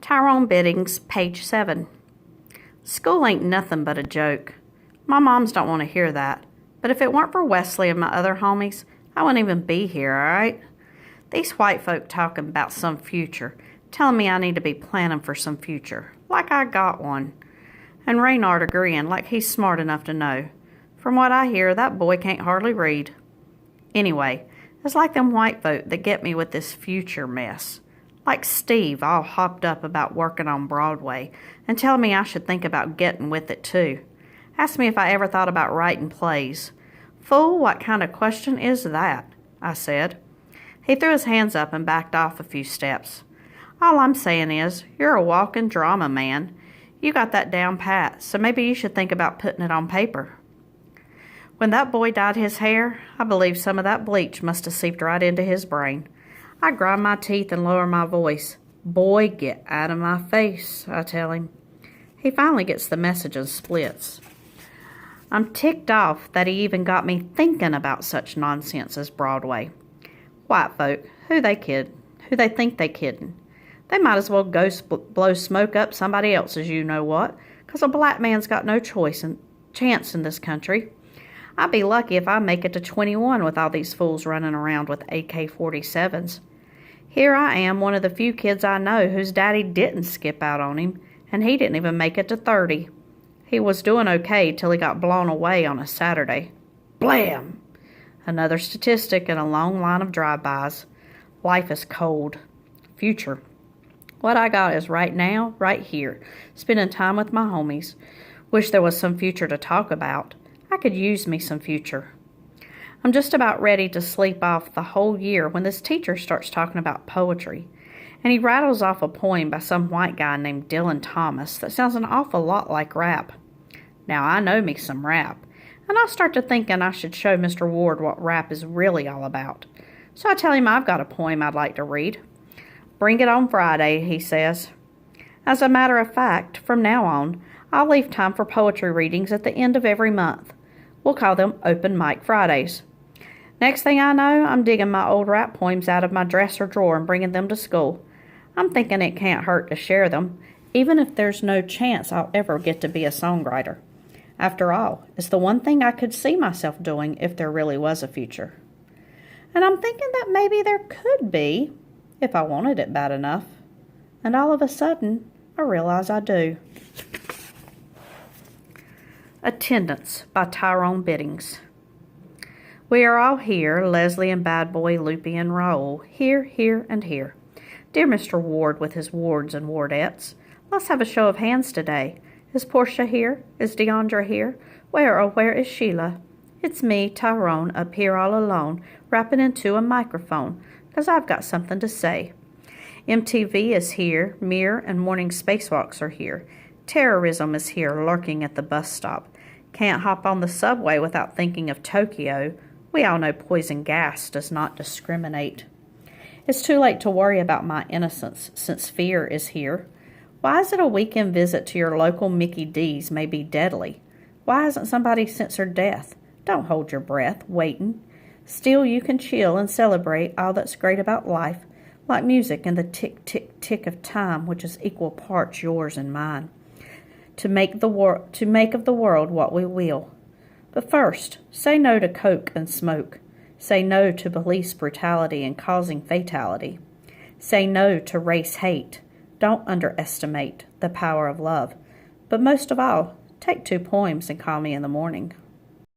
Tyrone Bittings, page 7. School ain't nothing but a joke. My moms don't want to hear that. But if it weren't for Wesley and my other homies, I wouldn't even be here, all right? These white folk talking about some future, telling me I need to be planning for some future, like I got one. And Raynard agreeing like he's smart enough to know. From what I hear, that boy can't hardly read. Anyway, it's like them white folk that get me with this future mess. Like Steve, all hopped up about working on Broadway and telling me I should think about getting with it too. Asked me if I ever thought about writing plays. Fool, what kind of question is that? I said. He threw his hands up and backed off a few steps. All I'm saying is, you're a walking drama, man. You got that down pat, so maybe you should think about putting it on paper. When that boy dyed his hair, I believe some of that bleach must have seeped right into his brain. I grind my teeth and lower my voice. Boy, get out of my face, I tell him. He finally gets the message and splits. I'm ticked off that he even got me thinking about such nonsense as Broadway. White folk, who they think they kidding. They might as well go blow smoke up somebody else's you-know-what, 'cause a black man's got no chance in this country. I'd be lucky if I make it to 21 with all these fools running around with AK-47s. Here I am, one of the few kids I know whose daddy didn't skip out on him, and he didn't even make it to 30. He was doing okay till he got blown away on a Saturday. Blam! Another statistic in a long line of drive-bys. Life is cold. Future. What I got is right now, right here, spending time with my homies. Wish there was some future to talk about. I could use me some future. I'm just about ready to sleep off the whole year when this teacher starts talking about poetry. And he rattles off a poem by some white guy named Dylan Thomas that sounds an awful lot like rap. Now, I know me some rap, and I start to thinking I should show Mr. Ward what rap is really all about. So I tell him I've got a poem I'd like to read. Bring it on Friday, he says. As a matter of fact, from now on, I'll leave time for poetry readings at the end of every month. We'll call them Open Mic Fridays. Next thing I know, I'm digging my old rap poems out of my dresser drawer and bringing them to school. I'm thinking it can't hurt to share them, even if there's no chance I'll ever get to be a songwriter. After all, it's the one thing I could see myself doing if there really was a future. And I'm thinking that maybe there could be, if I wanted it bad enough. And all of a sudden, I realize I do. Attendance by Tyrone Bittings. We are all here, Leslie and Bad Boy, Loopy and Raoul, here, here, and here. Dear Mr. Ward with his wards and wardettes, let's have a show of hands today. Is Portia here? Is Deandra here? Where, oh, where is Sheila? It's me, Tyrone, up here all alone, rapping into a microphone, 'cause I've got something to say. MTV is here, Mir and morning spacewalks are here. Terrorism is here, lurking at the bus stop. Can't hop on the subway without thinking of Tokyo. We all know poison gas does not discriminate. It's too late to worry about my innocence, since fear is here. Why is it a weekend visit to your local Mickey D's may be deadly? Why hasn't somebody censored death? Don't hold your breath, waiting. Still you can chill and celebrate all that's great about life, like music and the tick, tick, tick of time, which is equal parts yours and mine. To make of the world what we will. But first, say no to coke and smoke. Say no to police brutality and causing fatality. Say no to race hate. Don't underestimate the power of love. But most of all, take 2 poems and call me in the morning.